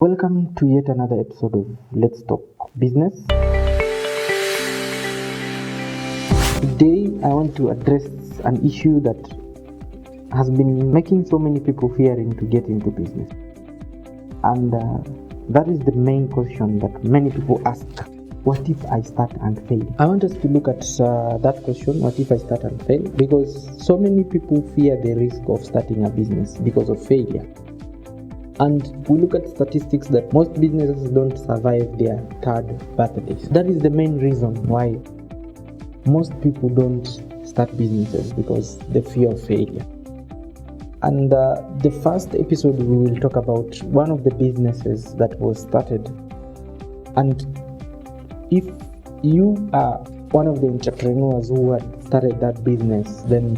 Welcome to yet another episode of Let's Talk Business. Today, I want to address an issue that has been making so many people fearing to get into business. And that is the main question that many people ask. What if I start and fail? I want us to look at that question, what if I start and fail? Because so many people fear the risk of starting a business because of failure. And we look at statistics that most businesses don't survive their third birthdays. That is the main reason why most people don't start businesses, because the fear of failure. And the first episode we will talk about one of the businesses that was started. And if you are one of the entrepreneurs who had started that business, then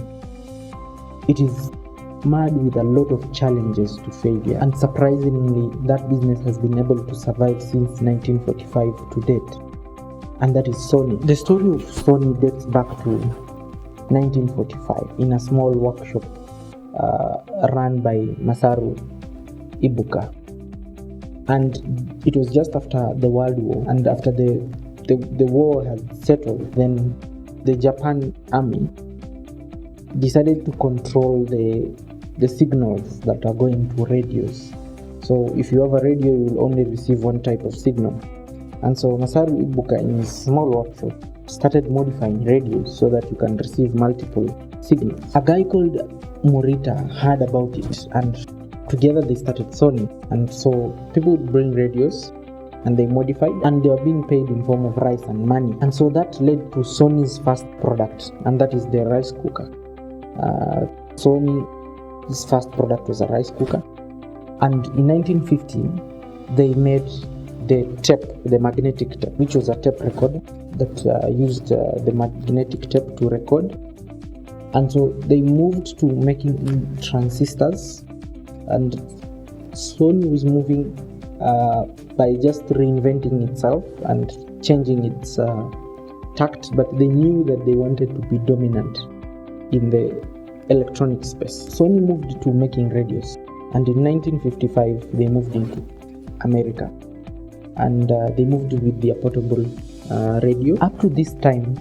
it is mad with a lot of challenges to failure, and surprisingly that business has been able to survive since 1945 to date, and that is Sony. The story of Sony dates back to 1945 in a small workshop run by Masaru Ibuka, and it was just after the World War, and after the war had settled, then the Japan army decided to control the signals that are going to radios. So if you have a radio, you will only receive one type of signal. And so Masaru Ibuka, in his small workshop, started modifying radios so that you can receive multiple signals. A guy called Morita heard about it, and together they started Sony. And so people would bring radios and they modified, and they were being paid in form of rice and money. And so that led to Sony's first product, and that is the rice cooker. Sony's first product was a rice cooker, and in 1950 they made the magnetic tape, which was a tape recorder that used the magnetic tape to record. And so they moved to making transistors, and Sony was moving by just reinventing itself and changing its tact, but they knew that they wanted to be dominant in the electronic space. Sony moved to making radios, and in 1955 they moved into America, and they moved with the portable radio. Up to this time,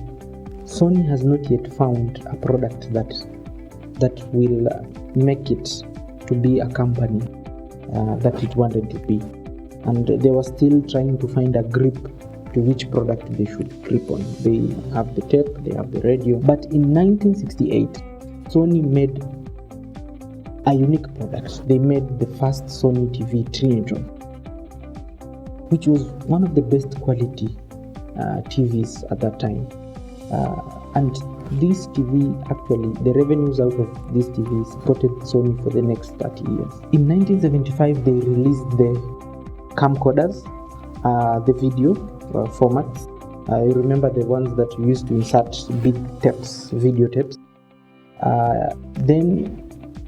Sony has not yet found a product that will make it to be a company that it wanted to be, and they were still trying to find a grip to which product they should grip on. They have the tape, they have the radio. But in 1968, Sony made a unique product. They made the first Sony TV Trinitron, which was one of the best quality TVs at that time. And this TV, actually, the revenues out of this TV supported Sony for the next 30 years. In 1975, they released the camcorders, the video formats. You remember the ones that you used to insert big tapes, video tapes. Then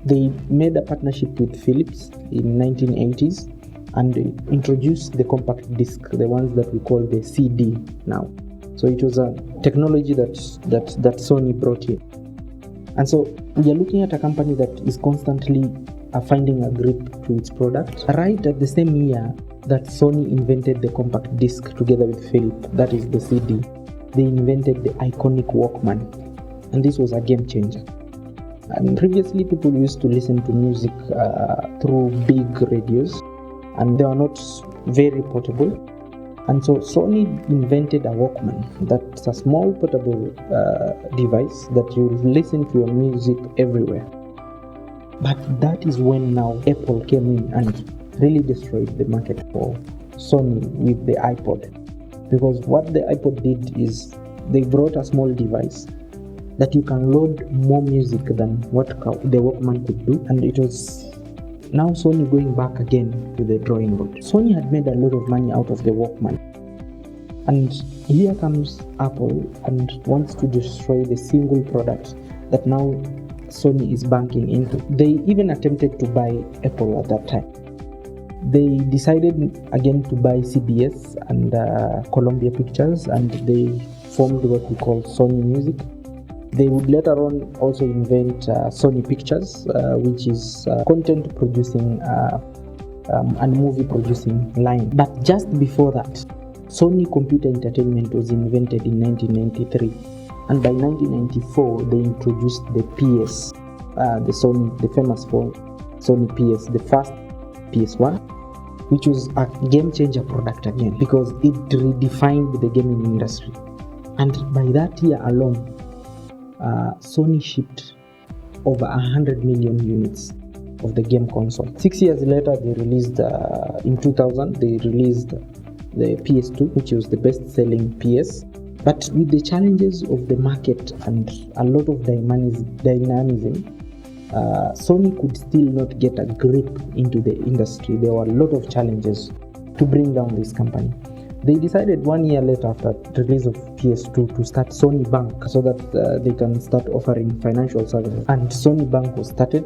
they made a partnership with Philips in 1980s, and they introduced the compact disc, the ones that we call the CD now. So it was a technology that Sony brought in. And so we are looking at a company that is constantly finding a grip to its product. Right at the same year that Sony invented the compact disc together with Philips, that is the CD, they invented the iconic Walkman, and this was a game changer. And previously people used to listen to music through big radios, and they are not very portable. And so Sony invented a Walkman. That's a small portable device that you listen to your music everywhere. But that is when now Apple came in and really destroyed the market for Sony with the iPod. Because what the iPod did is they brought a small device that you can load more music than what the Walkman could do, and it was now Sony going back again to the drawing board. Sony had made a lot of money out of the Walkman, and here comes Apple and wants to destroy the single product that now Sony is banking into. They even attempted to buy Apple at that time. They decided again to buy CBS and Columbia Pictures, and they formed what we call Sony Music. They would later on also invent Sony Pictures, which is content producing and movie producing line. But just before that, Sony Computer Entertainment was invented in 1993, and by 1994 they introduced the PS, the famous Sony PS, the first PS1, which was a game changer product again because it redefined the gaming industry. And by that year alone, Sony shipped over 100 million units of the game console. 6 years later, they released in 2000 they released the PS2, which was the best-selling PS. But with the challenges of the market and a lot of dynamism, Sony could still not get a grip into the industry. There were a lot of challenges to bring down this company. They decided 1 year later, after the release of PS2, to start Sony Bank so that they can start offering financial services. And Sony Bank was started.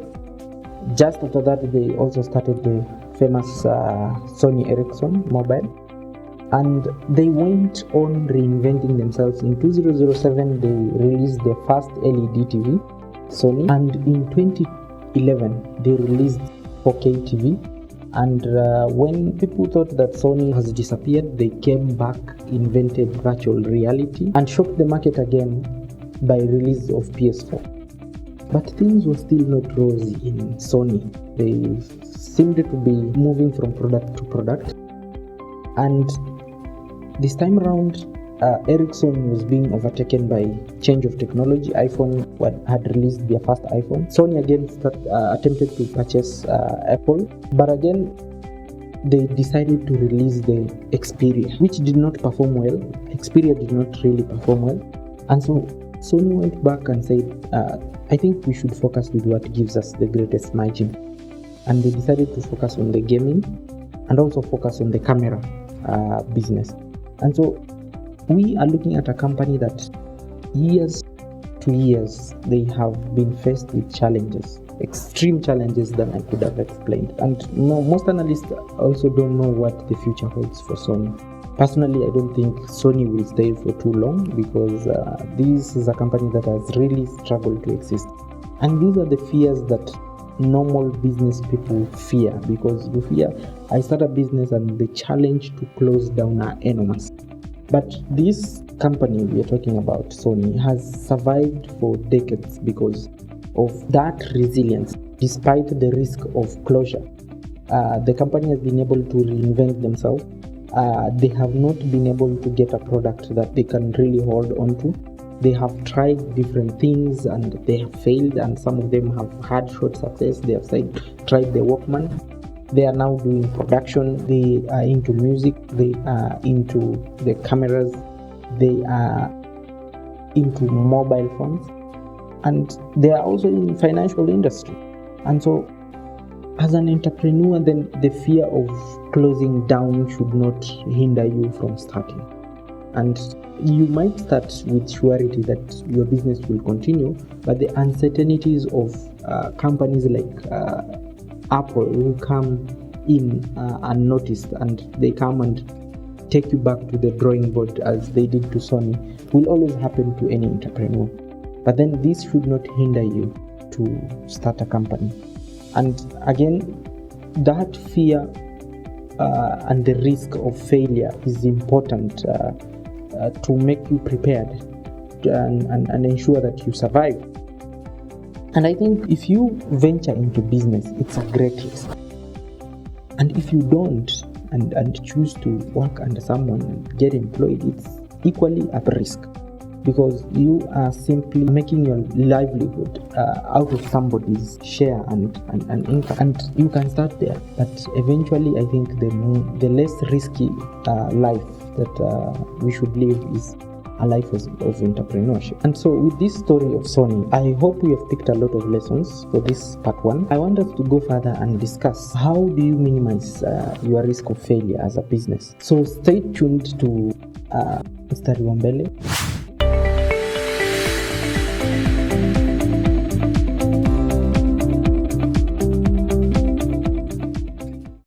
Just after that, they also started the famous Sony Ericsson Mobile. And they went on reinventing themselves. In 2007, they released their first LED TV, Sony. And in 2011, they released 4K TV. And when people thought that Sony has disappeared, they came back, invented virtual reality, and shocked the market again by release of PS4. But things were still not rosy in Sony. They seemed to be moving from product to product. And this time around, Ericsson was being overtaken by change of technology. iPhone had released their first iPhone. Sony again attempted to purchase Apple, but again they decided to release the Xperia, which did not perform well. Xperia did not really perform well, and so Sony went back and said, I think we should focus with what gives us the greatest margin. And they decided to focus on the gaming and also focus on the camera business. And so we are looking at a company that years to years they have been faced with challenges, extreme challenges that I could have explained. And most analysts also don't know what the future holds for Sony. Personally, I don't think Sony will stay for too long because this is a company that has really struggled to exist. And these are the fears that normal business people fear, because you fear, I start a business and the challenge to close down are enormous. But this company we are talking about, Sony, has survived for decades because of that resilience. Despite the risk of closure, the company has been able to reinvent themselves. They have not been able to get a product that they can really hold on to. They have tried different things and they have failed, and some of them have had short success. They have tried the Walkman. They are now doing production. They are into music. They are into the cameras. They are into mobile phones, and they are also in financial industry. And so, as an entrepreneur, then the fear of closing down should not hinder you from starting. And you might start with surety that your business will continue, but the uncertainties of companies like Apple will come in unnoticed, and they come and take you back to the drawing board as they did to Sony, will always happen to any entrepreneur. But then this should not hinder you to start a company. And again, that fear and the risk of failure is important to make you prepared and ensure that you survive. And I think if you venture into business, it's a great risk. And if you don't and choose to work under someone and get employed, it's equally a risk, because you are simply making your livelihood out of somebody's share and income. And you can start there, but eventually I think the less risky life that we should live is a life of entrepreneurship. And so with this story of Sony, I hope we have picked a lot of lessons for this part one. I want us to go further and discuss how do you minimize your risk of failure as a business. So stay tuned to Mr. Riwambele.